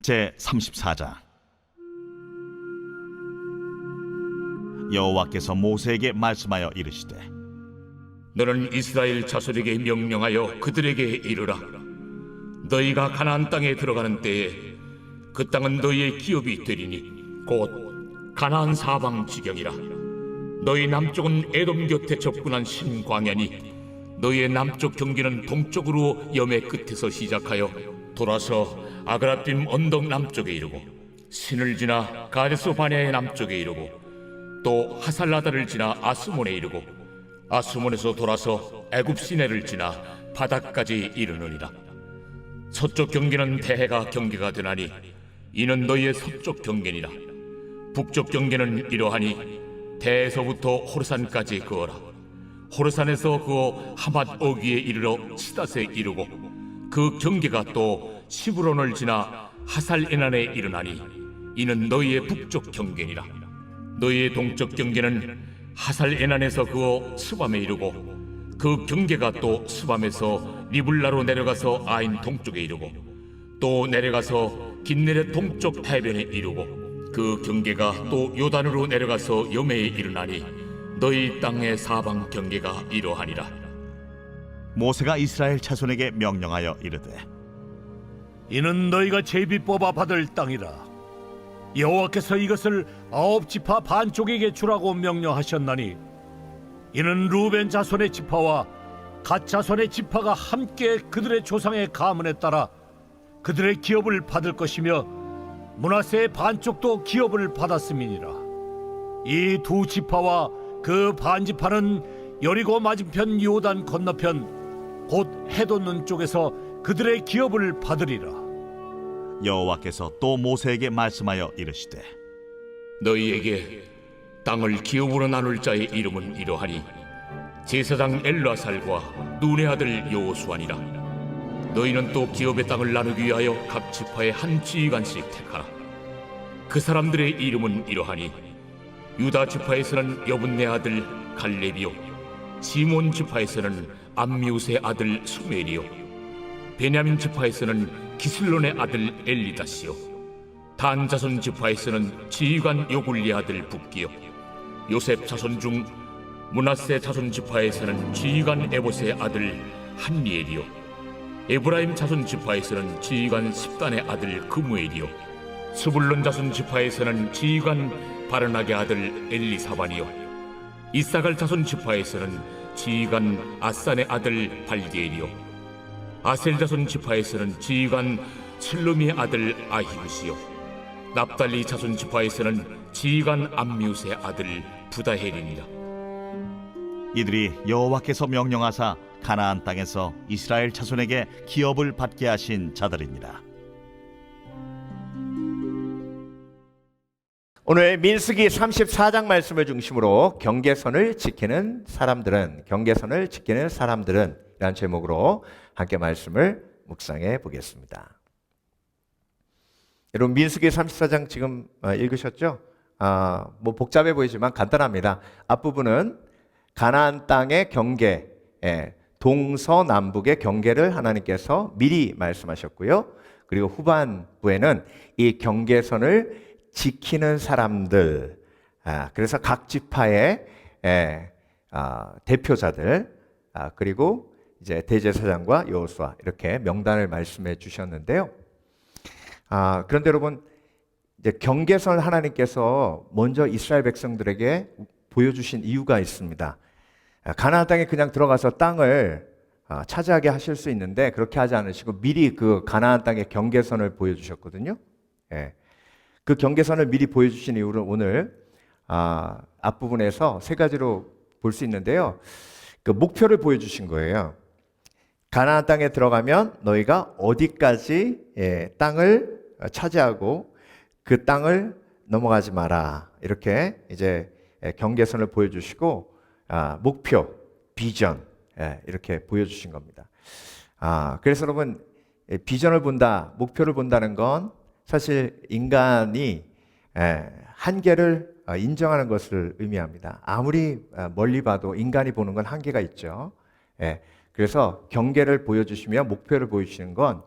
제34장. 여호와께서 모세에게 말씀하여 이르시되, 너는 이스라엘 자손에게 명령하여 그들에게 이르라. 너희가 가나안 땅에 들어가는 때에 그 땅은 너희의 기업이 되리니 곧 가나안 사방 지경이라. 너희 남쪽은 에돔 곁에 접근한 신광야니 너희의 남쪽 경계는 동쪽으로 염해 끝에서 시작하여 돌아서 아그라빔 언덕 남쪽에 이르고 신을 지나 가데스 바네아의 남쪽에 이르고 또 하살라다를 지나 아스몬에 이르고 아스몬에서 돌아서 애굽 시내를 지나 바닥까지 이르느니라. 서쪽 경계는 대해가 경계가 되나니 이는 너희의 서쪽 경계니라. 북쪽 경계는 이러하니 대에서부터 호르산까지 그어라. 호르산에서 그어 하맛 어귀에 이르러 시닷에 이르고 그 경계가 또 시브론을 지나 하살에난에 이르나니 이는 너희의 북쪽 경계니라. 너희의 동쪽 경계는 하살에난에서 그어 스밤에 이르고 그 경계가 또 스밤에서 리블라로 내려가서 아인 동쪽에 이르고 또 내려가서 긴네렛 동쪽 해변에 이르고 그 경계가 또 요단으로 내려가서 염해에 이르나니 너희 땅의 사방 경계가 이러하니라. 모세가 이스라엘 자손에게 명령하여 이르되, 이는 너희가 제비 뽑아 받을 땅이라. 여호와께서 이것을 9지파 반쪽에게 주라고 명령하셨나니 이는 루벤 자손의 지파와 갓 자손의 지파가 함께 그들의 조상의 가문에 따라 그들의 기업을 받을 것이며 므낫세의 반쪽도 기업을 받았음이니라. 이 두 지파와 그 반지파는 여리고 맞은편 요단 건너편 곧 해돋는 쪽에서 그들의 기업을 받으리라. 여호와께서 또 모세에게 말씀하여 이르시되, 너희에게 땅을 기업으로 나눌 자의 이름은 이러하니 제사장 엘르아살과 눈의 아들 여호수아니라. 너희는 또 기업의 땅을 나누기 위하여 각 지파의 한 지휘관씩 택하라. 그 사람들의 이름은 이러하니 유다 지파에서는 여분네 아들 갈렙이요, 시몬 지파에서는 암미우스의 아들 수멜이요, 베냐민 지파에서는 기슬론의 아들 엘리다시요, 단 자손 지파에서는 지휘관 요굴리 아들 붓기요, 요셉 자손 중 므낫세 자손 지파에서는 지휘관 에봇의 아들 한리엘이요, 에브라임 자손 지파에서는 지휘관 십단의 아들 그무엘이요, 스불론 자손 지파에서는 지휘관 바르나게 아들 엘리사반이요, 이사갈 자손 지파에서는 지휘관 아산의 아들 발디엘이요, 아셀 자손 지파에서는 지휘관 슬루미의 아들 아히브시요, 납달리 자손 지파에서는 지휘관 암미우스의 아들 부다헬이니라. 이들이 여호와께서 명령하사 가나안 땅에서 이스라엘 자손에게 기업을 받게 하신 자들이니라. 오늘 민수기 34장 말씀을 중심으로 경계선을 지키는 사람들은 이라는 제목으로 함께 말씀을 묵상해 보겠습니다. 여러분, 민수기 34장 지금 읽으셨죠? 뭐 복잡해 보이지만 간단합니다. 앞부분은 가나안 땅의 경계, 동서남북의 경계를 하나님께서 미리 말씀하셨고요. 그리고 후반부에는 이 경계선을 지키는 사람들, 그래서 각 지파의 대표자들, 그리고 이제 대제사장과 여호수아 이렇게 명단을 말씀해 주셨는데요. 그런데 여러분, 이제 경계선을 하나님께서 먼저 이스라엘 백성들에게 보여주신 이유가 있습니다. 가나안 땅에 그냥 들어가서 땅을 차지하게 하실 수 있는데 그렇게 하지 않으시고 미리 그 가나안 땅의 경계선을 보여주셨거든요. 그 경계선을 미리 보여주신 이유를 오늘 앞부분에서 세 가지로 볼 수 있는데요. 그 목표를 보여주신 거예요. 가나안 땅에 들어가면 너희가 어디까지 땅을 차지하고 그 땅을 넘어가지 마라. 이렇게 이제 경계선을 보여주시고 목표, 비전 이렇게 보여주신 겁니다. 그래서 여러분, 비전을 본다, 목표를 본다는 건 사실 인간이 한계를 인정하는 것을 의미합니다. 아무리 멀리 봐도 인간이 보는 건 한계가 있죠. 그래서 경계를 보여주시며 목표를 보여주시는 건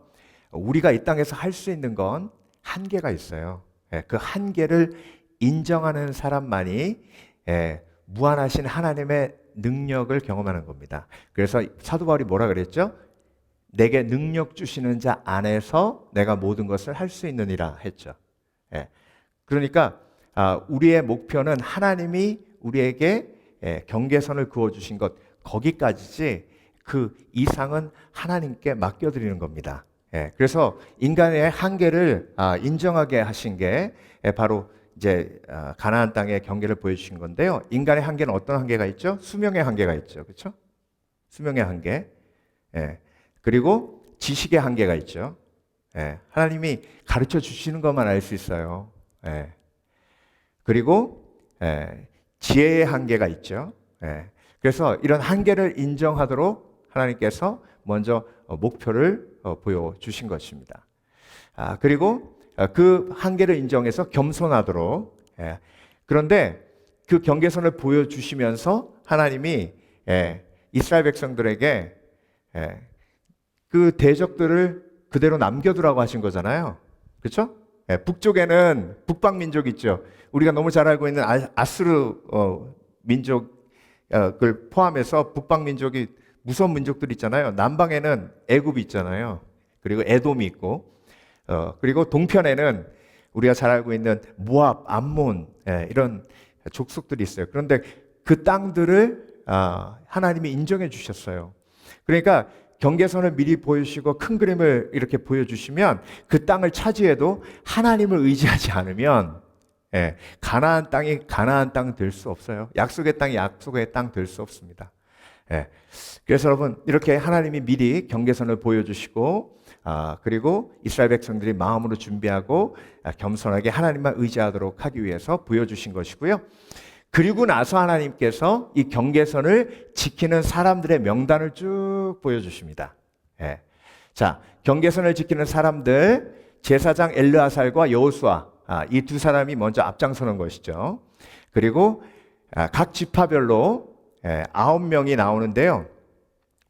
우리가 이 땅에서 할 수 있는 건 한계가 있어요. 그 한계를 인정하는 사람만이 무한하신 하나님의 능력을 경험하는 겁니다. 그래서 사도 바울이 뭐라 그랬죠? 내게 능력 주시는 자 안에서 내가 모든 것을 할 수 있느니라 했죠. 그러니까 우리의 목표는 하나님이 우리에게 경계선을 그어주신 것 거기까지지 그 이상은 하나님께 맡겨드리는 겁니다. 그래서 인간의 한계를 인정하게 하신 게 바로 이제 가나안 땅의 경계를 보여주신 건데요. 인간의 한계는 어떤 한계가 있죠? 수명의 한계가 있죠. 그렇죠? 수명의 한계. 그리고 지식의 한계가 있죠. 하나님이 가르쳐 주시는 것만 알 수 있어요. 그리고 지혜의 한계가 있죠. 그래서 이런 한계를 인정하도록 하나님께서 먼저 목표를 보여주신 것입니다. 그리고 그 한계를 인정해서 겸손하도록 그런데 그 경계선을 보여주시면서 하나님이 이스라엘 백성들에게 그 대적들을 그대로 남겨두라고 하신 거잖아요. 그렇죠? 북쪽에는 북방 민족 있죠. 우리가 너무 잘 알고 있는 아수르 민족을 포함해서 북방 민족이 무서운 민족들 있잖아요. 남방에는 애굽이 있잖아요. 그리고 에돔이 있고, 그리고 동편에는 우리가 잘 알고 있는 모압, 암몬 이런 족속들이 있어요. 그런데 그 땅들을 하나님이 인정해 주셨어요. 그러니까 경계선을 미리 보여주시고 큰 그림을 이렇게 보여주시면 그 땅을 차지해도 하나님을 의지하지 않으면 가나안 땅이 가나안 땅 될 수 없어요. 약속의 땅이 약속의 땅 될 수 없습니다. 그래서 여러분 이렇게 하나님이 미리 경계선을 보여주시고 그리고 이스라엘 백성들이 마음으로 준비하고 겸손하게 하나님만 의지하도록 하기 위해서 보여주신 것이고요. 그리고 나서 하나님께서 이 경계선을 지키는 사람들의 명단을 쭉 보여주십니다. 자, 경계선을 지키는 사람들 제사장 엘르아살과 여호수아 이 두 사람이 먼저 앞장서는 것이죠. 그리고 각 지파별로 9명이 나오는데요.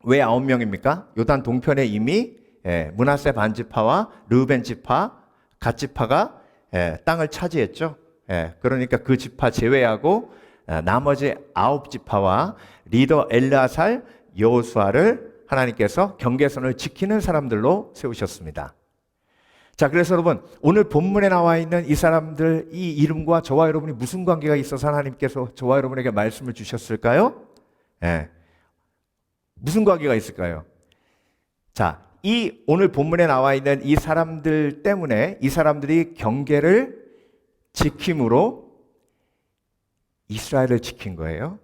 왜 9명입니까? 요단 동편에 이미 므낫세 반지파와 르우벤 지파, 갓 지파가 땅을 차지했죠. 그러니까 그 지파 제외하고 나머지 9지파와 리더 엘르아살, 여호수아를 하나님께서 경계선을 지키는 사람들로 세우셨습니다. 자, 그래서 여러분 오늘 본문에 나와 있는 이 사람들 이 이름과 저와 여러분이 무슨 관계가 있어서 하나님께서 저와 여러분에게 말씀을 주셨을까요? 무슨 관계가 있을까요? 자, 이 오늘 본문에 나와 있는 이 사람들 때문에 이 사람들이 경계를 지킴으로 이스라엘을 지킨 거예요.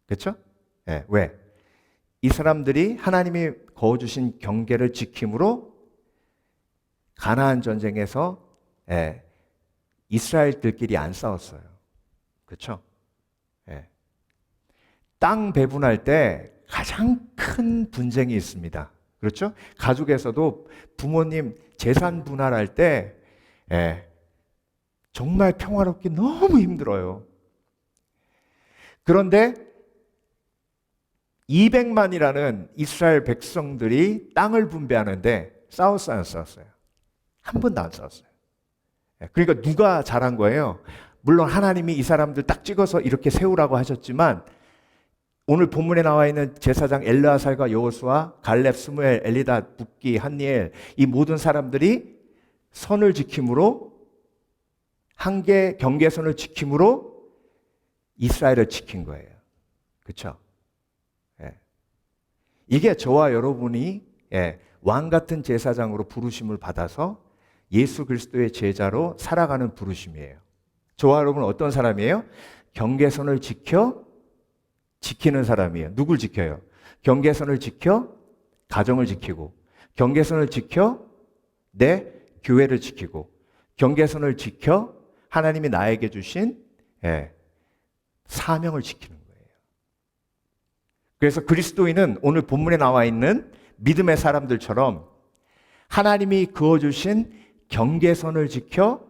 그렇죠? 왜? 이 사람들이 하나님이 거어주신 경계를 지킴으로 가나안 전쟁에서 이스라엘들끼리 안 싸웠어요. 그렇죠? 땅 배분할 때 가장 큰 분쟁이 있습니다. 그렇죠? 가족에서도 부모님 재산 분할할 때 정말 평화롭기 너무 힘들어요. 그런데 200만이라는 이스라엘 백성들이 땅을 분배하는데 싸웠어요, 안 싸웠어요? 한 번도 안 싸웠어요. 그러니까 누가 잘한 거예요? 물론 하나님이 이 사람들 딱 찍어서 이렇게 세우라고 하셨지만 오늘 본문에 나와 있는 제사장 엘르아살과 여호수아, 갈렙, 스무엘, 엘리다, 붓기, 한니엘 이 모든 사람들이 선을 지킴으로 한계 경계선을 지킴으로 이스라엘을 지킨 거예요. 그렇죠? 이게 저와 여러분이 왕 같은 제사장으로 부르심을 받아서 예수 그리스도의 제자로 살아가는 부르심이에요. 저와 여러분은 어떤 사람이에요? 경계선을 지키는 사람이에요. 누굴 지켜요? 경계선을 지켜 가정을 지키고, 경계선을 지켜 내 교회를 지키고, 경계선을 지켜 하나님이 나에게 주신 사명을 지키는 거예요. 그래서 그리스도인은 오늘 본문에 나와 있는 믿음의 사람들처럼 하나님이 그어주신 경계선을 지켜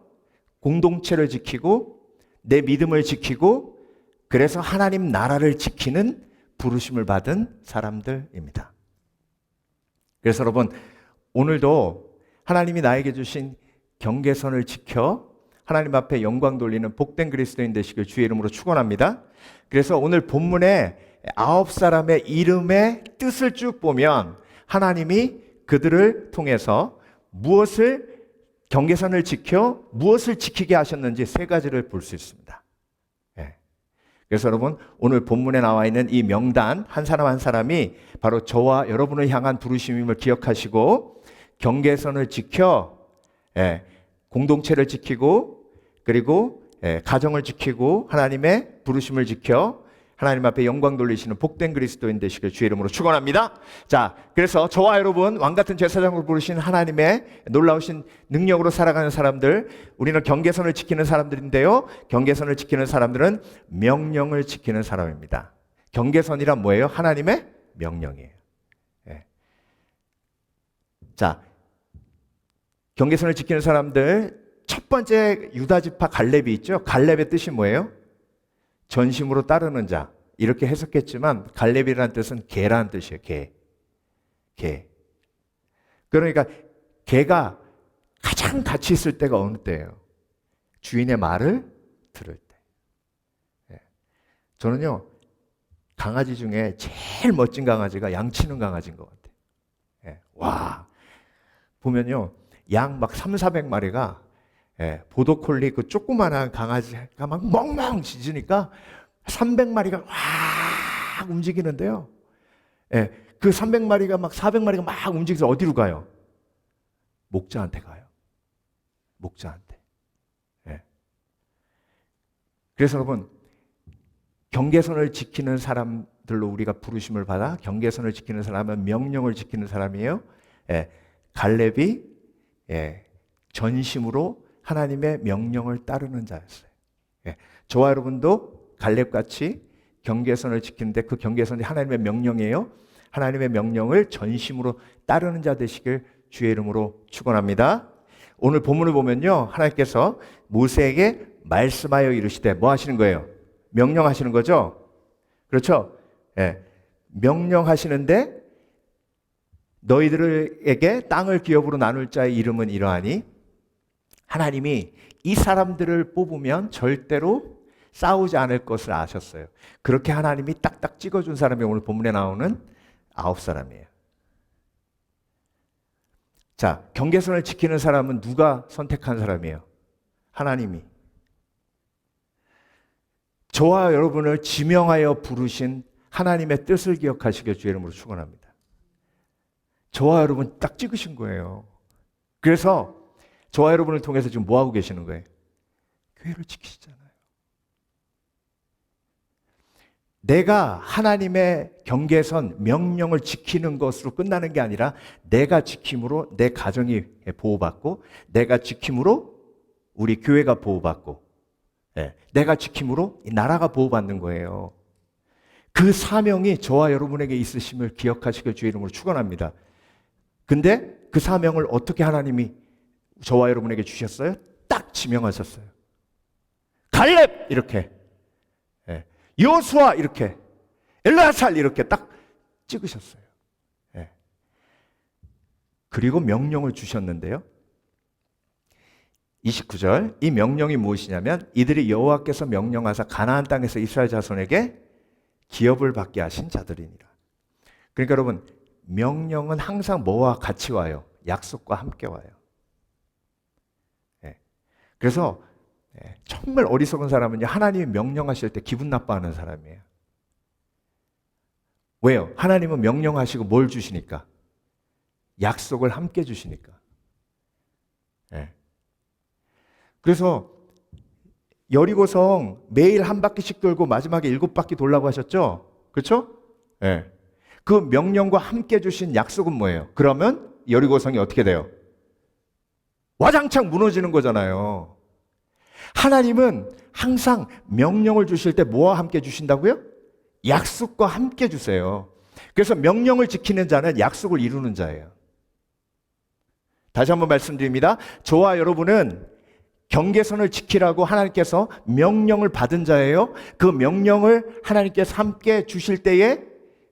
공동체를 지키고 내 믿음을 지키고 그래서 하나님 나라를 지키는 부르심을 받은 사람들입니다. 그래서 여러분 오늘도 하나님이 나에게 주신 경계선을 지켜 하나님 앞에 영광 돌리는 복된 그리스도인 되시길 주의 이름으로 축원합니다. 그래서 오늘 본문에 9사람의 이름의 뜻을 쭉 보면 하나님이 그들을 통해서 무엇을 경계선을 지켜 무엇을 지키게 하셨는지 세 가지를 볼 수 있습니다. 예. 그래서 여러분 오늘 본문에 나와 있는 이 명단 한 사람 한 사람이 바로 저와 여러분을 향한 부르심임을 기억하시고 경계선을 지켜 공동체를 지키고 그리고 가정을 지키고 하나님의 부르심을 지켜 하나님 앞에 영광 돌리시는 복된 그리스도인 되시길 주의 이름으로 축원합니다. 자, 그래서 저와 여러분 왕같은 제사장으로 부르신 하나님의 놀라우신 능력으로 살아가는 사람들, 우리는 경계선을 지키는 사람들인데요. 경계선을 지키는 사람들은 명령을 지키는 사람입니다. 경계선이란 뭐예요? 하나님의 명령이에요. 예. 자, 경계선을 지키는 사람들 첫 번째 유다 지파 갈렙이 있죠. 갈렙의 뜻이 뭐예요? 전심으로 따르는 자. 이렇게 해석했지만 갈렙이라는 뜻은 개라는 뜻이에요. 개. 그러니까 개가 가장 가치 있을 때가 어느 때예요? 주인의 말을 들을 때. 저는요 강아지 중에 제일 멋진 강아지가 양치는 강아지인 것 같아요. 와, 보면요 양 막 300~400마리가 보더콜리 그 조그만한 강아지가 막 멍멍 짖으니까 300마리가 막 움직이는데요. 그 300마리가 막 400마리가 막 움직여서 어디로 가요? 목자한테 가요. 목자한테. 그래서 여러분 경계선을 지키는 사람들로 우리가 부르심을 받아 경계선을 지키는 사람은 명령을 지키는 사람이에요. 갈렙이 전심으로 하나님의 명령을 따르는 자였어요. 저와 여러분도 갈렙같이 경계선을 지키는데 그 경계선이 하나님의 명령이에요. 하나님의 명령을 전심으로 따르는 자 되시길 주의 이름으로 축원합니다. 오늘 본문을 보면요 하나님께서 모세에게 말씀하여 이르시되 뭐 하시는 거예요? 명령하시는 거죠? 그렇죠? 명령하시는데 너희들에게 땅을 기업으로 나눌 자의 이름은 이러하니 하나님이 이 사람들을 뽑으면 절대로 싸우지 않을 것을 아셨어요. 그렇게 하나님이 딱딱 찍어준 사람이 오늘 본문에 나오는 9사람이에요. 자, 경계선을 지키는 사람은 누가 선택한 사람이에요? 하나님이. 저와 여러분을 지명하여 부르신 하나님의 뜻을 기억하시길 주의 이름으로 축원합니다. 저와 여러분 딱 찍으신 거예요. 그래서 저와 여러분을 통해서 지금 뭐 하고 계시는 거예요? 교회를 지키시잖아요. 내가 하나님의 경계선, 명령을 지키는 것으로 끝나는 게 아니라 내가 지킴으로 내 가정이 보호받고 내가 지킴으로 우리 교회가 보호받고 내가 지킴으로 이 나라가 보호받는 거예요. 그 사명이 저와 여러분에게 있으심을 기억하시길 주의 이름으로 축원합니다. 근데 그 사명을 어떻게 하나님이 저와 여러분에게 주셨어요? 딱 지명하셨어요. 갈렙 이렇게, 여호수아 이렇게, 엘르아살 이렇게 딱 찍으셨어요. 그리고 명령을 주셨는데요. 29절 이 명령이 무엇이냐면 이들이 여호와께서 명령하사 가나안 땅에서 이스라엘 자손에게 기업을 받게 하신 자들이니라. 그러니까 여러분 명령은 항상 뭐와 같이 와요? 약속과 함께 와요. 그래서 정말 어리석은 사람은요 하나님이 명령하실 때 기분 나빠하는 사람이에요. 왜요? 하나님은 명령하시고 뭘 주시니까? 약속을 함께 주시니까. 그래서 여리고성 매일 한 바퀴씩 돌고 마지막에 7바퀴 돌라고 하셨죠? 그렇죠? 그 명령과 함께 주신 약속은 뭐예요? 그러면 여리고성이 어떻게 돼요? 와장창 무너지는 거잖아요. 하나님은 항상 명령을 주실 때 뭐와 함께 주신다고요? 약속과 함께 주세요. 그래서 명령을 지키는 자는 약속을 이루는 자예요. 다시 한번 말씀드립니다. 저와 여러분은 경계선을 지키라고 하나님께서 명령을 받은 자예요. 그 명령을 하나님께서 함께 주실 때에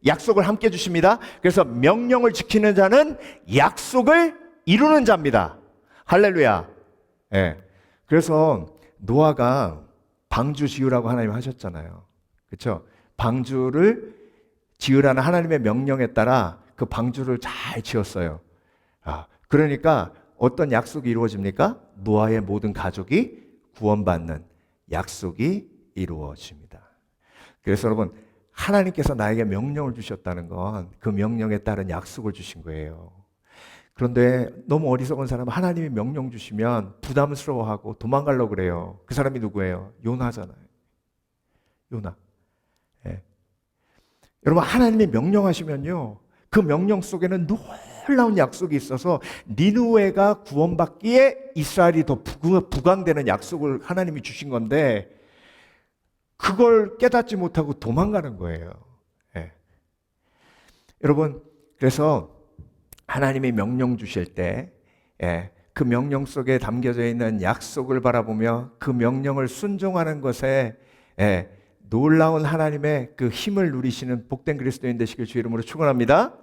약속을 함께 주십니다. 그래서 명령을 지키는 자는 약속을 이루는 자입니다. 할렐루야. 예. 그래서 노아가 방주 지으라고 하나님 하셨잖아요. 그렇죠? 방주를 지으라는 하나님의 명령에 따라 그 방주를 잘 지었어요. 그러니까 어떤 약속이 이루어집니까? 노아의 모든 가족이 구원받는 약속이 이루어집니다. 그래서 여러분, 하나님께서 나에게 명령을 주셨다는 건 그 명령에 따른 약속을 주신 거예요. 그런데 너무 어리석은 사람은 하나님이 명령 주시면 부담스러워하고 도망가려고 그래요. 그 사람이 누구예요? 요나잖아요. 요나. 예. 여러분, 하나님이 명령하시면요, 그 명령 속에는 놀라운 약속이 있어서 니느웨가 구원받기에 이스라엘이 더 부강되는 약속을 하나님이 주신 건데 그걸 깨닫지 못하고 도망가는 거예요. 예. 여러분, 그래서 하나님이 명령 주실 때, 그 명령 속에 담겨져 있는 약속을 바라보며 그 명령을 순종하는 것에 놀라운 하나님의 그 힘을 누리시는 복된 그리스도인 되시길 주 이름으로 축원합니다.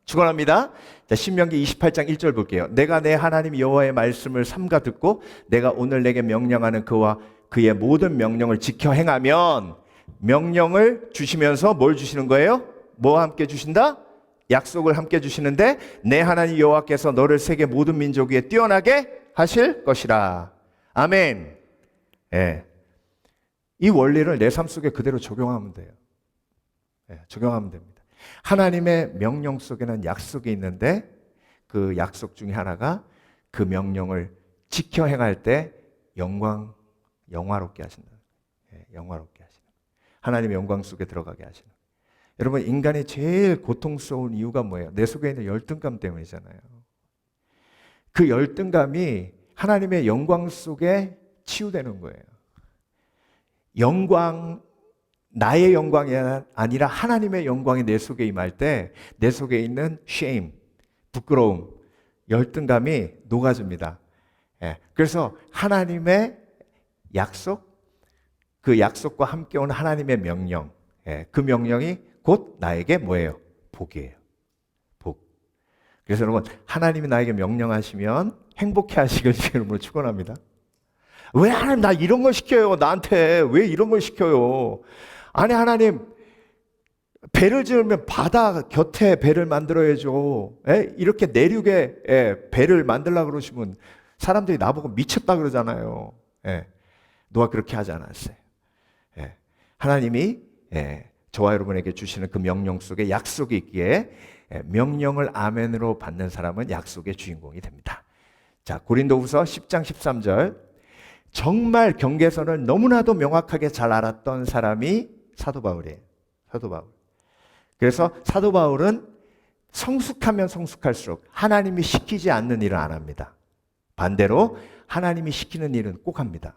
축원합니다. 자, 신명기 28장 1절 볼게요. 내가 내 하나님 여호와의 말씀을 삼가 듣고 내가 오늘 내게 명령하는 그와 그의 모든 명령을 지켜 행하면, 명령을 주시면서 뭘 주시는 거예요? 뭐와 함께 주신다? 약속을 함께 주시는데 내 하나님 여호와께서 너를 세계 모든 민족 위에 뛰어나게 하실 것이라. 아멘. 예. 이 원리를 내 삶 속에 그대로 적용하면 돼요. 예, 적용하면 됩니다. 하나님의 명령 속에는 약속이 있는데 그 약속 중에 하나가 그 명령을 지켜 행할 때 영화롭게 하신다. 예, 영화롭게 하시는. 하나님의 영광 속에 들어가게 하시는. 여러분, 인간이 제일 고통스러운 이유가 뭐예요? 내 속에 있는 열등감 때문이잖아요. 그 열등감이 하나님의 영광 속에 치유되는 거예요. 영광, 나의 영광이 아니라 하나님의 영광이 내 속에 임할 때 내 속에 있는 shame, 부끄러움, 열등감이 녹아집니다. 예, 그래서 하나님의 약속, 그 약속과 함께 온 하나님의 명령, 그 명령이 곧 나에게 뭐예요? 복이에요. 복. 그래서 여러분, 하나님이 나에게 명령하시면 행복해 하시길 주님으로 축원합니다. 왜 하나님 나 이런 걸 시켜요? 나한테 왜 이런 걸 시켜요? 아니, 하나님 배를 지으면 바다 곁에 배를 만들어야죠. 이렇게 내륙에 배를 만들려고 그러시면 사람들이 나보고 미쳤다 그러잖아요. 노아 그렇게 하지 않았어요. 하나님이 저와 여러분에게 주시는 그 명령 속에 약속이 있기에 명령을 아멘으로 받는 사람은 약속의 주인공이 됩니다. 자, 고린도후서 10장 13절. 정말 경계선을 너무나도 명확하게 잘 알았던 사람이 사도 바울이에요. 사도 바울. 그래서 사도 바울은 성숙하면 성숙할수록 하나님이 시키지 않는 일은 안 합니다. 반대로 하나님이 시키는 일은 꼭 합니다.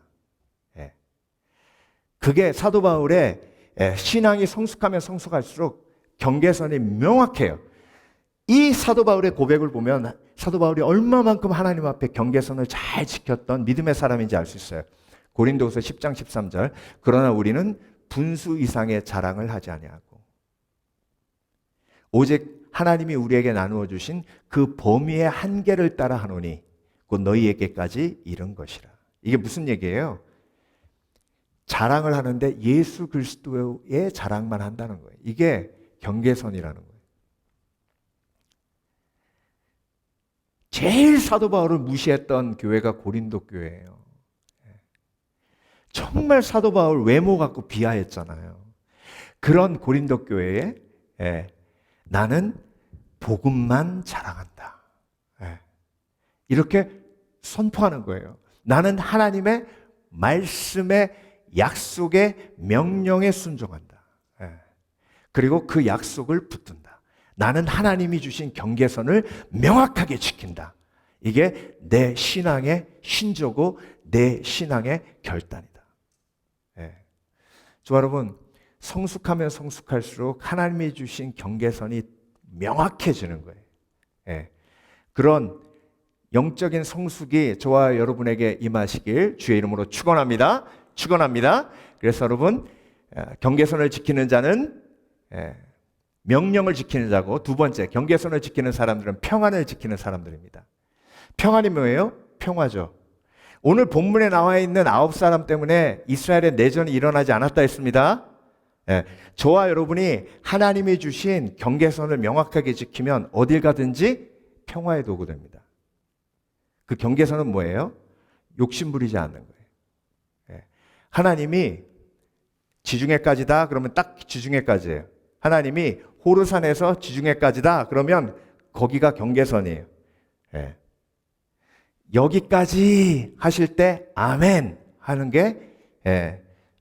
그게 사도 바울의 신앙이 성숙하면 성숙할수록 경계선이 명확해요. 이 사도 바울의 고백을 보면 사도 바울이 얼마만큼 하나님 앞에 경계선을 잘 지켰던 믿음의 사람인지 알 수 있어요. 고린도후서 10장 13절. 그러나 우리는 분수 이상의 자랑을 하지 아니하고 오직 하나님이 우리에게 나누어 주신 그 범위의 한계를 따라 하노니 곧 너희에게까지 이른 것이라. 이게 무슨 얘기예요? 자랑을 하는데 예수 그리스도의 자랑만 한다는 거예요. 이게 경계선이라는 거예요. 제일 사도 바울을 무시했던 교회가 고린도 교회예요. 정말 사도 바울 외모 갖고 비하했잖아요. 그런 고린도 교회에 나는 복음만 자랑한다. 이렇게 선포하는 거예요. 나는 하나님의 말씀의 약속의 명령에 순종한다. 그리고 그 약속을 붙든다. 나는 하나님이 주신 경계선을 명확하게 지킨다. 이게 내 신앙의 신조고 내 신앙의 결단이다. 저 여러분, 성숙하면 성숙할수록 하나님이 주신 경계선이 명확해지는 거예요. 그런 영적인 성숙이 저와 여러분에게 임하시길 주의 이름으로 축원합니다. 축원합니다. 그래서 여러분, 경계선을 지키는 자는 명령을 지키는 자고, 두 번째, 경계선을 지키는 사람들은 평안을 지키는 사람들입니다. 평안이 뭐예요? 평화죠. 오늘 본문에 나와 있는 9사람 때문에 이스라엘의 내전이 일어나지 않았다 했습니다. 예, 저와 여러분이 하나님이 주신 경계선을 명확하게 지키면 어딜 가든지 평화의 도구 됩니다. 그 경계선은 뭐예요? 욕심 부리지 않는 거예요. 예, 하나님이 지중해까지다 그러면 딱 지중해까지예요. 하나님이 호르산에서 지중해까지다 그러면 거기가 경계선이에요. 예. 여기까지 하실 때 아멘 하는 게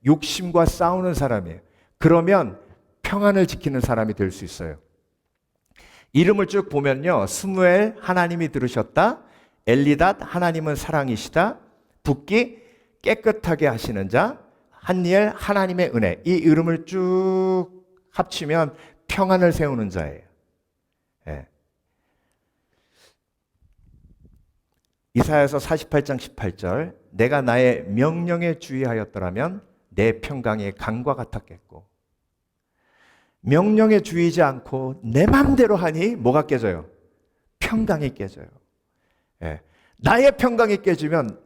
욕심과 싸우는 사람이에요. 그러면 평안을 지키는 사람이 될 수 있어요. 이름을 쭉 보면요, 스무엘 하나님이 들으셨다, 엘리닷 하나님은 사랑이시다, 붓기 깨끗하게 하시는 자, 한니엘 하나님의 은혜. 이 이름을 쭉 합치면 평안을 세우는 자예요. 이사야서 48장 18절, 내가 나의 명령에 주의하였더라면 내 평강이 강과 같았겠고. 명령에 주의지 않고 내 마음대로 하니 뭐가 깨져요? 평강이 깨져요. 나의 평강이 깨지면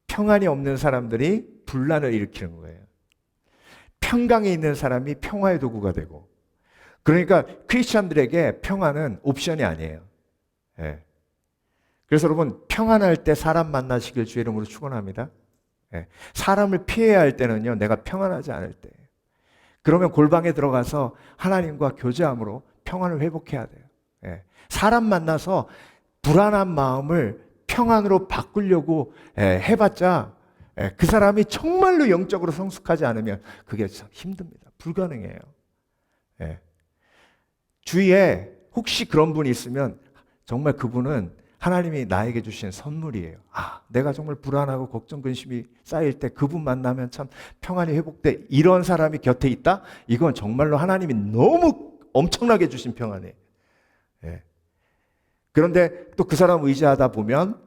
평안이 없는 사람들이 분란을 일으키는 거예요. 평강이 있는 사람이 평화의 도구가 되고. 그러니까 크리스천들에게 평안은 옵션이 아니에요. 그래서 여러분, 평안할 때 사람 만나시길 주의 이름으로 축원합니다. 사람을 피해야 할 때는요, 내가 평안하지 않을 때. 그러면 골방에 들어가서 하나님과 교제함으로 평안을 회복해야 돼요. 사람 만나서 불안한 마음을 평안으로 바꾸려고 해봤자 그 사람이 정말로 영적으로 성숙하지 않으면 그게 참 힘듭니다. 불가능해요. 주위에 혹시 그런 분이 있으면 정말 그분은 하나님이 나에게 주신 선물이에요. 내가 정말 불안하고 걱정, 근심이 쌓일 때 그분 만나면 참 평안이 회복돼. 이런 사람이 곁에 있다? 이건 정말로 하나님이 너무 엄청나게 주신 평안이에요. 그런데 또 그 사람 의지하다 보면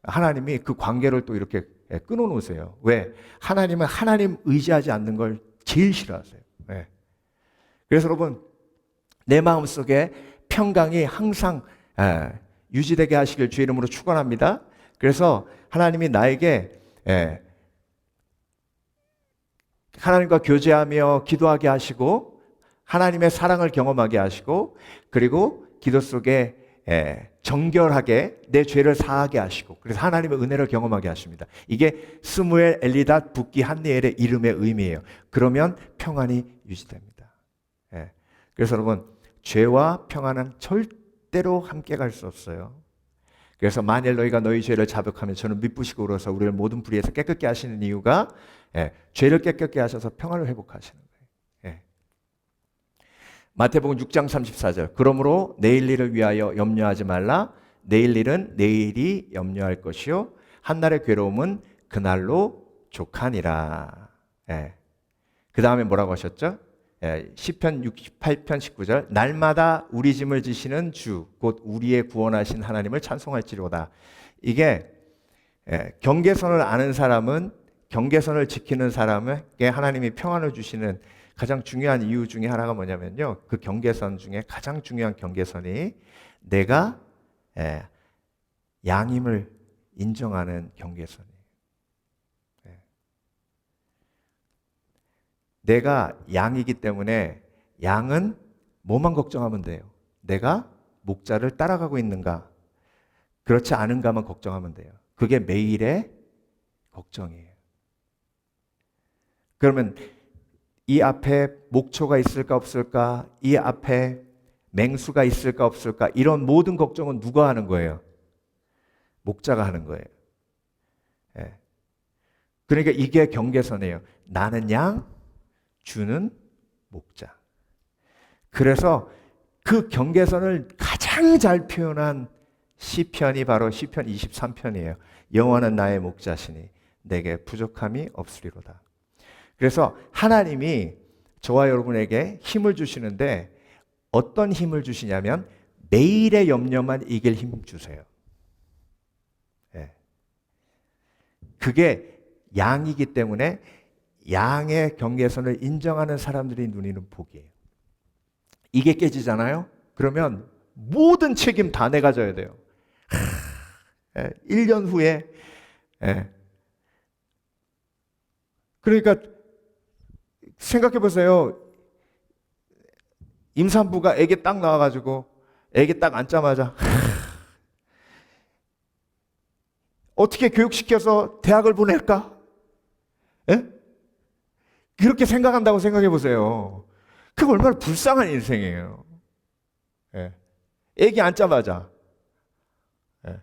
하나님이 그 관계를 또 이렇게 끊어놓으세요. 왜? 하나님은 하나님 의지하지 않는 걸 제일 싫어하세요. 그래서 여러분, 내 마음속에 평강이 항상 유지되게 하시길 주의 이름으로 축원합니다. 그래서 하나님이 나에게 하나님과 교제하며 기도하게 하시고 하나님의 사랑을 경험하게 하시고 그리고 기도 속에 정결하게 내 죄를 사하게 하시고 그래서 하나님의 은혜를 경험하게 하십니다. 이게 스무엘, 엘리닷, 붓기, 한니엘의 이름의 의미예요. 그러면 평안이 유지됩니다. 그래서 여러분, 죄와 평안은 절대로 함께 갈 수 없어요. 그래서 만일 너희가 너희 죄를 자백하면 저는 미쁘시고 울어서 우리를 모든 불의에서 깨끗게 하시는 이유가 죄를 깨끗게 하셔서 평안을 회복하시는 거예요. 마태복음 6장 34절, 그러므로 내일 일을 위하여 염려하지 말라. 내일 일은 내일이 염려할 것이요 한날의 괴로움은 그날로 족하니라. 그 다음에 뭐라고 하셨죠? 시편 68편 19절, 날마다 우리 짐을 지시는 주 곧 우리의 구원하신 하나님을 찬송할지로다. 이게 경계선을 아는 사람은, 경계선을 지키는 사람에게 하나님이 평안을 주시는 가장 중요한 이유 중에 하나가 뭐냐면요, 그 경계선 중에 가장 중요한 경계선이 내가 양임을 인정하는 경계선이에요. 내가 양이기 때문에 양은 뭐만 걱정하면 돼요? 내가 목자를 따라가고 있는가? 그렇지 않은가만 걱정하면 돼요. 그게 매일의 걱정이에요. 그러면 이 앞에 목초가 있을까 없을까? 이 앞에 맹수가 있을까 없을까? 이런 모든 걱정은 누가 하는 거예요? 목자가 하는 거예요. 그러니까 이게 경계선이에요. 나는 양, 주는 목자. 그래서 그 경계선을 가장 잘 표현한 시편이 바로 시편 23편이에요. 여호와는 나의 목자시니 내게 부족함이 없으리로다. 그래서 하나님이 저와 여러분에게 힘을 주시는데 어떤 힘을 주시냐면 매일의 염려만 이길 힘 주세요. 그게 양이기 때문에 양의 경계선을 인정하는 사람들이 누리는 복이에요. 이게 깨지잖아요? 그러면 모든 책임 다 내가 져야 돼요. 1년 후에 그러니까 생각해 보세요. 임산부가 아기 딱 나와가지고 아기 딱 앉자마자 어떻게 교육시켜서 대학을 보낼까? 예? 그렇게 생각한다고 생각해 보세요. 그거 얼마나 불쌍한 인생이에요. 예. 아기 앉자마자. 예.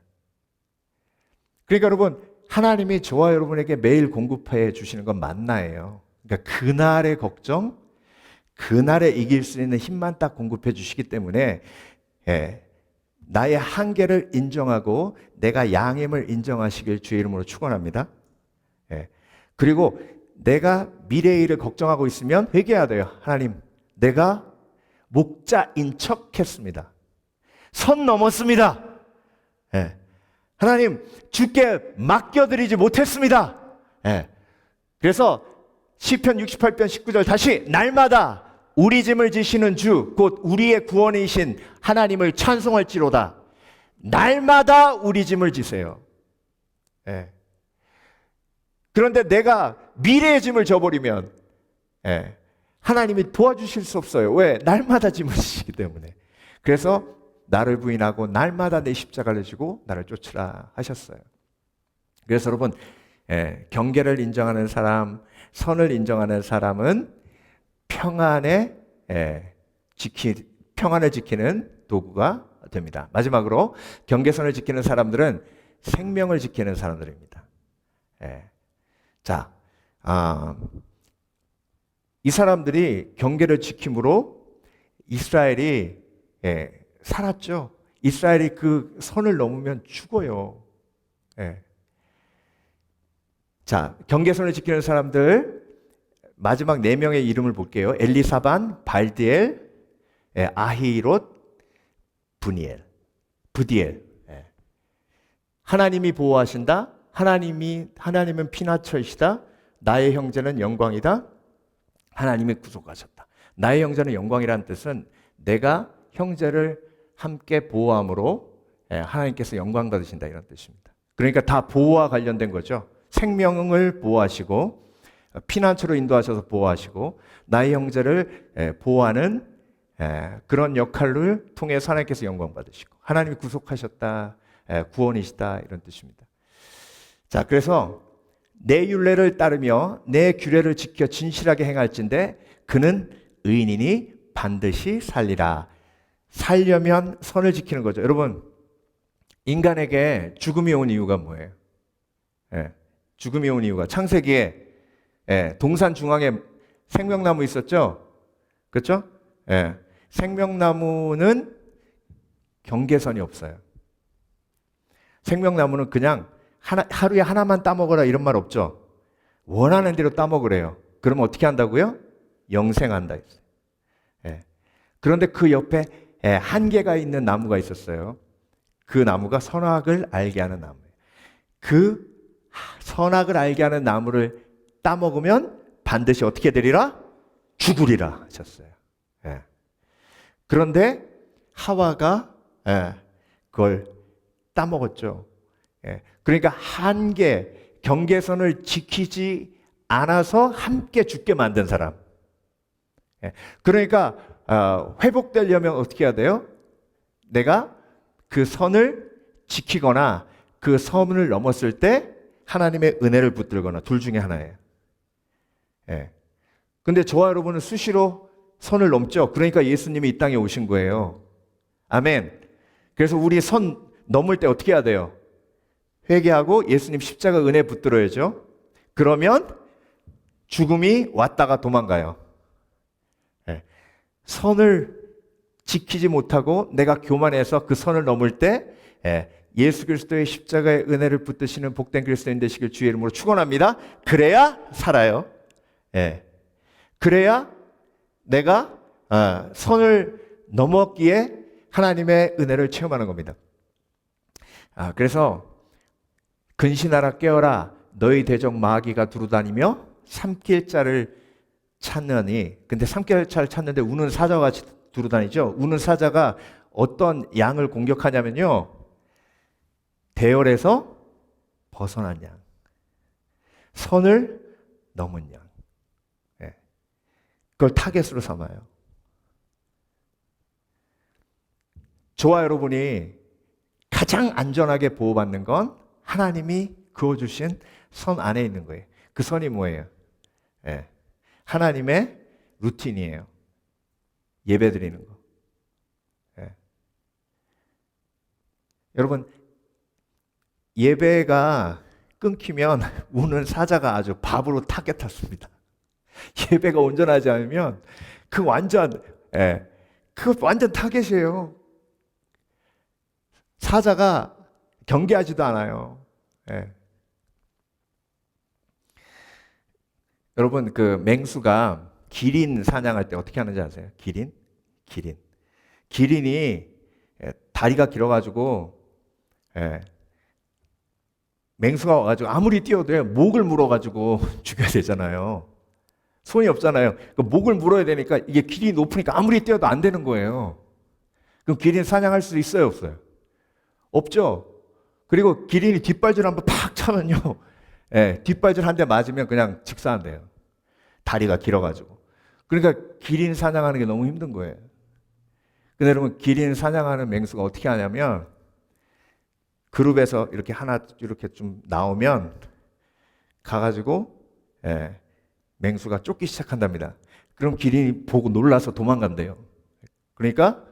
그러니까 여러분, 하나님이 저와 여러분에게 매일 공급해 주시는 건 만나예요. 그러니까 그날의 걱정, 그날에 이길 수 있는 힘만 딱 공급해 주시기 때문에 나의 한계를 인정하고 내가 양임을 인정하시길 주의 이름으로 축원합니다. 그리고 내가 미래의 일을 걱정하고 있으면 회개해야 돼요. 하나님, 내가 목자인 척 했습니다. 선 넘었습니다. 하나님, 주께 맡겨드리지 못했습니다. 그래서 시편 68편 19절 다시 날마다 우리 짐을 지시는 주, 곧 우리의 구원이신 하나님을 찬송할지로다. 날마다 우리 짐을 지세요. 그런데 내가 미래의 짐을 져버리면 하나님이 도와주실 수 없어요. 왜? 날마다 짐을 지시기 때문에. 그래서 나를 부인하고 날마다 내 십자가를 지고 나를 쫓으라 하셨어요. 그래서 여러분, 경계를 인정하는 사람, 선을 인정하는 사람은 평안을 지키는 도구가 됩니다. 마지막으로 경계선을 지키는 사람들은 생명을 지키는 사람들입니다. 자, 이 사람들이 경계를 지킴으로 이스라엘이 살았죠. 이스라엘이 그 선을 넘으면 죽어요. 자, 경계선을 지키는 사람들 마지막 4명의 이름을 볼게요. 엘리사반, 발디엘, 아히롯, 부디엘. 하나님이 보호하신다. 하나님은 피난처이시다. 나의 형제는 영광이다. 하나님이 구속하셨다. 나의 형제는 영광이라는 뜻은 내가 형제를 함께 보호함으로 하나님께서 영광 받으신다 이런 뜻입니다. 그러니까 다 보호와 관련된 거죠. 생명을 보호하시고 피난처로 인도하셔서 보호하시고 나의 형제를 보호하는 그런 역할을 통해서 하나님께서 영광 받으시고 하나님이 구속하셨다, 구원이시다 이런 뜻입니다. 자, 그래서 내 율례를 따르며 내 규례를 지켜 진실하게 행할진대 그는 의인이니 반드시 살리라. 살려면 선을 지키는 거죠. 여러분, 인간에게 죽음이 온 이유가 뭐예요? 죽음이 온 이유가 창세기에 동산 중앙에 생명나무 있었죠? 그렇죠? 생명나무는 경계선이 없어요. 생명나무는 그냥 하루에 하나만 따먹어라 이런 말 없죠? 원하는 대로 따먹으래요. 그러면 어떻게 한다고요? 영생한다 했어요. 그런데 그 옆에 한계가 있는 나무가 있었어요. 그 나무가 선악을 알게 하는 나무예요. 그 선악을 알게 하는 나무를 따먹으면 반드시 어떻게 되리라? 죽으리라 하셨어요. 그런데 하와가 그걸 따먹었죠. 그러니까 한계, 경계선을 지키지 않아서 함께 죽게 만든 사람. 그러니까 회복되려면 어떻게 해야 돼요? 내가 그 선을 지키거나 그 선을 넘었을 때 하나님의 은혜를 붙들거나 둘 중에 하나예요. 근데 저와 여러분은 수시로 선을 넘죠. 그러니까 예수님이 이 땅에 오신 거예요. 아멘. 그래서 우리 선 넘을 때 어떻게 해야 돼요? 회개하고 예수님 십자가 은혜 붙들어야죠. 그러면 죽음이 왔다가 도망가요. 선을 지키지 못하고 내가 교만해서 그 선을 넘을 때 예수 그리스도의 십자가의 은혜를 붙드시는 복된 그리스도인 되시길 주의 이름으로 축원합니다. 그래야 살아요. 그래야 내가 선을 넘었기에 하나님의 은혜를 체험하는 겁니다. 그래서 근신하라 깨어라 너희 대적 마귀가 두루다니며 삼킬 자를 찾느니 근데 삼킬 자를 찾는데 우는 사자와 같이 두루다니죠. 우는 사자가 어떤 양을 공격하냐면요. 대열에서 벗어난 양. 선을 넘은 양. 예. 그걸 타겟으로 삼아요. 저와 여러분이 가장 안전하게 보호받는 건 하나님이 그어주신 선 안에 있는 거예요. 그 선이 뭐예요? 예. 하나님의 루틴이에요. 예배 드리는 거. 예. 여러분, 예배가 끊기면 우는 사자가 아주 밥으로 타겟 탔습니다. 예배가 온전하지 않으면 그 완전 타겟이에요. 사자가 경계하지도 않아요. 예. 여러분, 그 맹수가 기린 사냥할 때 어떻게 하는지 아세요? 기린이 다리가 길어가지고 맹수가 와가지고 아무리 뛰어도 목을 물어가지고 죽여야 되잖아요. 손이 없잖아요. 그 목을 물어야 되니까 이게 길이 높으니까 아무리 뛰어도 안 되는 거예요. 그럼 기린 사냥할 수 있어요, 없어요? 없죠. 그리고 기린이 뒷발질 한번 팍 차면요, 뒷발질 한 대 맞으면 그냥 직사한대요. 다리가 길어가지고. 그러니까 기린 사냥하는 게 너무 힘든 거예요. 근데 여러분, 기린 사냥하는 맹수가 어떻게 하냐면 그룹에서 이렇게 하나 이렇게 좀 나오면 가가지고 맹수가 쫓기 시작한답니다. 그럼 기린이 보고 놀라서 도망간대요. 그러니까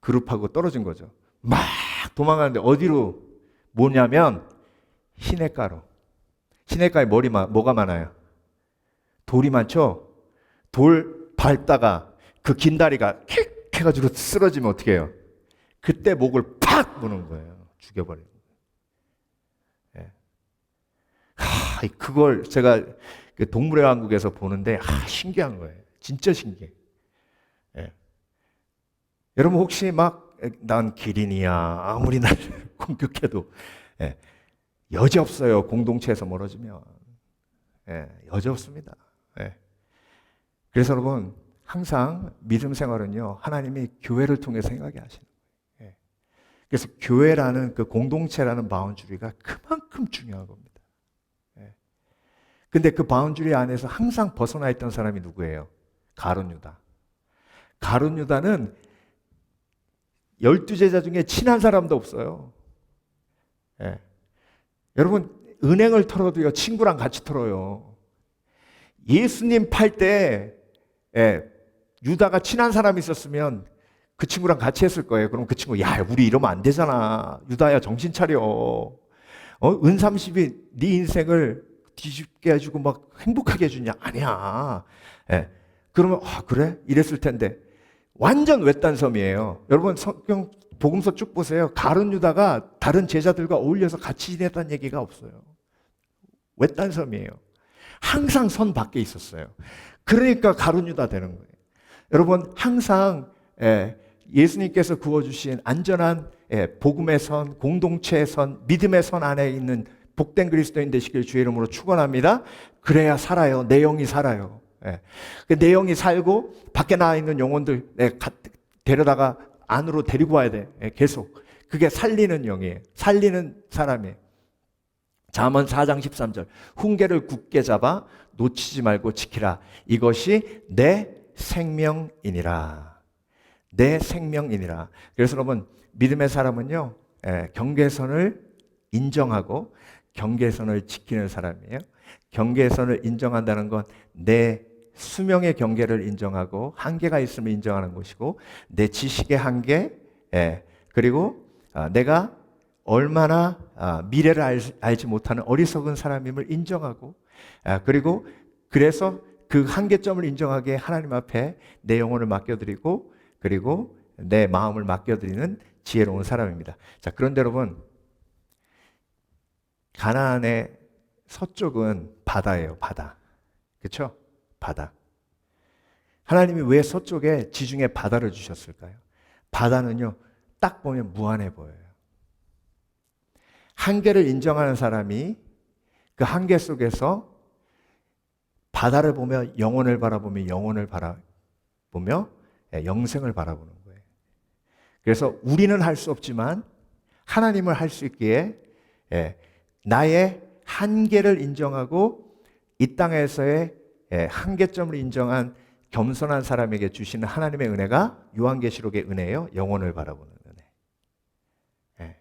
그룹하고 떨어진 거죠. 막 도망가는데 어디로 뭐냐면 시냇가로. 시냇가에 뭐가 많아요? 돌이 많죠? 돌 밟다가 그 긴 다리가 킥 해가지고 쓰러지면 어떻게 해요? 그때 목을 팍 무는 거예요. 죽여버리는 거예요. 그걸 제가 동물의 왕국에서 보는데 신기한 거예요. 진짜 신기해. 여러분 혹시 막 난 기린이야 아무리 나를 공격해도 여지없어요. 공동체에서 멀어지면 여지없습니다. 그래서 여러분 항상 믿음 생활은요 하나님이 교회를 통해 생각하게 하시는 거예요. 그래서 교회라는 그 공동체라는 바운드리가 그만큼 중요한 겁니다. 근데 그 바운드리 안에서 항상 벗어나 있던 사람이 누구예요? 가룟 유다. 가룟 유다는 12제자 중에 친한 사람도 없어요. 여러분 은행을 털어도요 친구랑 같이 털어요. 예수님 팔 때 유다가 친한 사람이 있었으면 그 친구랑 같이 했을 거예요. 그럼 그 친구 야 우리 이러면 안 되잖아. 유다야 정신 차려. 은 30이 네 인생을 뒤집게 해주고 막 행복하게 해주냐? 아니야. 그러면 그래? 이랬을 텐데 완전 외딴 섬이에요. 여러분 성경 복음서 쭉 보세요. 가룟 유다가 다른 제자들과 어울려서 같이 지냈다는 얘기가 없어요. 외딴 섬이에요. 항상 선 밖에 있었어요. 그러니까 가룟 유다 되는 거예요. 여러분 항상 예수님께서 구워주신 안전한 복음의 선, 공동체의 선, 믿음의 선 안에 있는 복된 그리스도인 되시길 주의 이름으로 축원합니다. 그래야 살아요. 내 영이 살아요. 내 영이 살고 밖에 나와 있는 영혼들 데려다가 안으로 데리고 와야 돼. 계속. 그게 살리는 영이에요. 살리는 사람이에요. 잠언 4장 13절. 훈계를 굳게 잡아 놓치지 말고 지키라. 이것이 내 생명이니라. 내 생명이니라. 그래서 여러분 믿음의 사람은요 경계선을 인정하고 경계선을 지키는 사람이에요. 경계선을 인정한다는 건 내 수명의 경계를 인정하고 한계가 있음을 인정하는 것이고 내 지식의 한계 그리고 내가 얼마나 미래를 알지 못하는 어리석은 사람임을 인정하고 그리고 그래서 그 한계점을 인정하게 하나님 앞에 내 영혼을 맡겨드리고 그리고 내 마음을 맡겨드리는 지혜로운 사람입니다. 자, 그런데 여러분 가나안의 서쪽은 바다예요. 바다. 그렇죠? 바다. 하나님이 왜 서쪽에 지중해 바다를 주셨을까요? 바다는요 딱 보면 무한해 보여요. 한계를 인정하는 사람이 그 한계 속에서 바다를 보며 영혼을 바라보며 영혼을 바라보며 영생을 바라보는 거예요. 그래서 우리는 할 수 없지만 하나님을 할 수 있기에 나의 한계를 인정하고 이 땅에서의 한계점을 인정한 겸손한 사람에게 주시는 하나님의 은혜가 요한계시록의 은혜예요. 영혼을 바라보는 은혜. 예.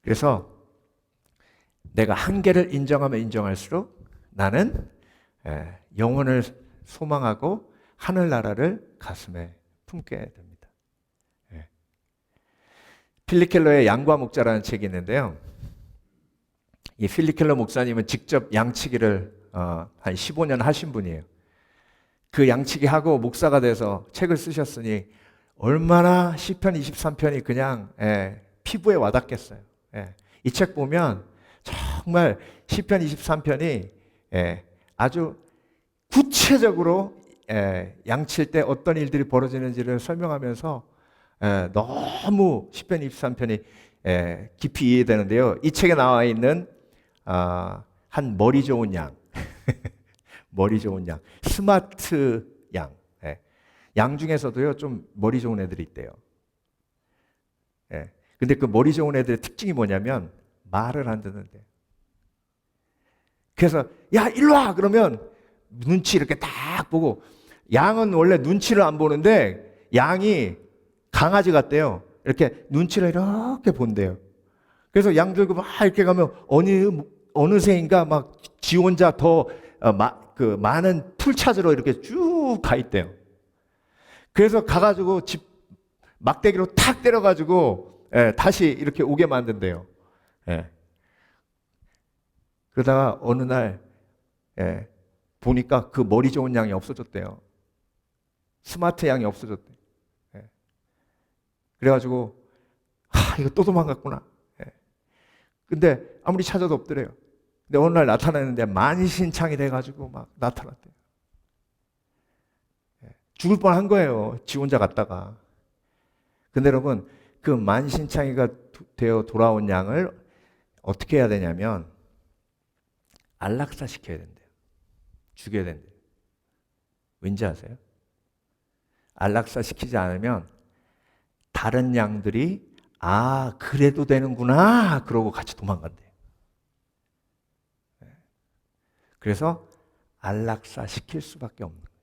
그래서 내가 한계를 인정하면 인정할수록 나는 영혼을 소망하고 하늘나라를 가슴에 품게 됩니다. 예. 필립 켈러의 양과 목자라는 책이 있는데요. 이 필립 켈러 목사님은 직접 양치기를 한 15년 하신 분이에요. 그 양치기 하고 목사가 돼서 책을 쓰셨으니 얼마나 시편 23편이 그냥 피부에 와닿겠어요. 이 책 보면 정말 시편 23편이 아주 구체적으로 양칠 때 어떤 일들이 벌어지는지를 설명하면서 너무 시편 23편이 깊이 이해되는데요. 이 책에 나와 있는 한 머리 좋은 양, 머리 좋은 양, 스마트 양, 양 중에서도요 좀 머리 좋은 애들이 있대요. 근데 그 머리 좋은 애들의 특징이 뭐냐면 말을 안 듣는데. 그래서 야 일로 와 그러면 눈치 이렇게 딱 보고, 양은 원래 눈치를 안 보는데 양이 강아지 같대요. 이렇게 눈치를 이렇게 본대요. 그래서 양 들고 막 이렇게 가면 어느새인가 막 지 혼자 더 많은 풀 찾으러 이렇게 쭉 가 있대요. 그래서 가가지고 집 막대기로 탁 때려가지고 다시 이렇게 오게 만든대요. 그러다가 어느 날 보니까 그 머리 좋은 양이 없어졌대요. 스마트 양이 없어졌대. 그래가지고 이거 또 도망갔구나. 근데 아무리 찾아도 없더래요. 근데 어느 날 나타나는데 만신창이 돼가지고 막 나타났대요. 죽을 뻔한 거예요. 지 혼자 갔다가. 근데 여러분 그 만신창이가 되어 돌아온 양을 어떻게 해야 되냐면 안락사 시켜야 된대요. 죽여야 된대요. 왠지 아세요? 안락사 시키지 않으면 다른 양들이 그래도 되는구나 그러고 같이 도망간대요. 그래서 안락사 시킬 수밖에 없는 거예요.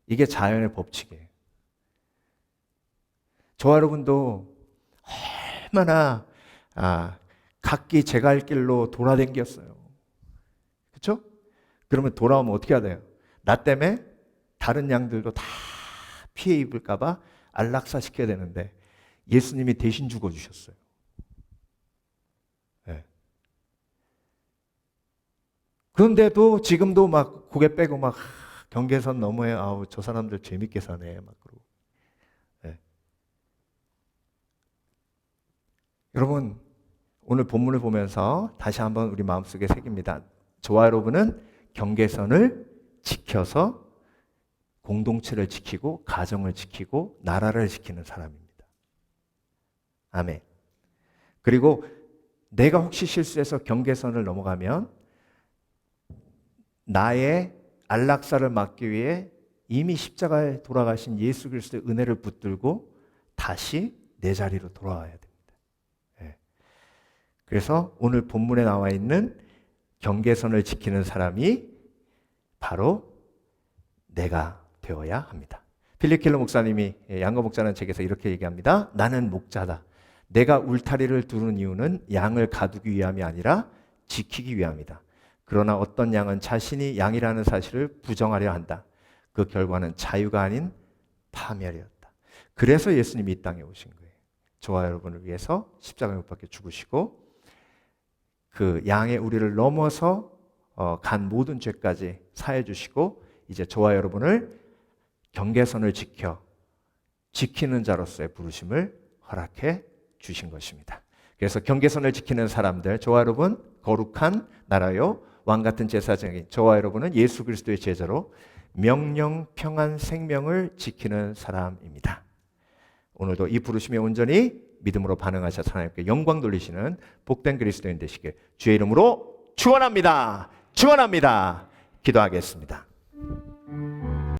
이게 자연의 법칙이에요. 저와 여러분도 얼마나 각기 제갈 길로 돌아다녔어요. 그렇죠? 그러면 돌아오면 어떻게 해야 돼요? 나 때문에 다른 양들도 다 피해 입을까 봐 안락사 시켜야 되는데 예수님이 대신 죽어주셨어요. 그런데도 지금도 막 고개 빼고 막 경계선 너머에 저 사람들 재밌게 사네 막 그러고. 여러분 오늘 본문을 보면서 다시 한번 우리 마음속에 새깁니다. 저와 여러분은 경계선을 지켜서 공동체를 지키고 가정을 지키고 나라를 지키는 사람입니다. 아멘. 그리고 내가 혹시 실수해서 경계선을 넘어가면 나의 안락사를 막기 위해 이미 십자가에 돌아가신 예수 그리스도의 은혜를 붙들고 다시 내 자리로 돌아와야 됩니다. 그래서 오늘 본문에 나와 있는 경계선을 지키는 사람이 바로 내가 되어야 합니다. 필립 켈러 목사님이 양과 목자라는 책에서 이렇게 얘기합니다. 나는 목자다. 내가 울타리를 두는 이유는 양을 가두기 위함이 아니라 지키기 위함이다. 그러나 어떤 양은 자신이 양이라는 사실을 부정하려 한다. 그 결과는 자유가 아닌 파멸이었다. 그래서 예수님이 이 땅에 오신 거예요. 저와 여러분을 위해서 십자가에 못 박혀 죽으시고 그 양의 우리를 넘어서 간 모든 죄까지 사해 주시고 이제 저와 여러분을 경계선을 지키는 자로서의 부르심을 허락해 주신 것입니다. 그래서 경계선을 지키는 사람들, 저와 여러분 거룩한 나라요 왕같은 제사장인 저와 여러분은 예수 그리스도의 제자로 명령, 평안, 생명을 지키는 사람입니다. 오늘도 이 부르심에 온전히 믿음으로 반응하셔서 하나님께 영광 돌리시는 복된 그리스도인 되시길 주의 이름으로 축원합니다. 축원합니다. 기도하겠습니다.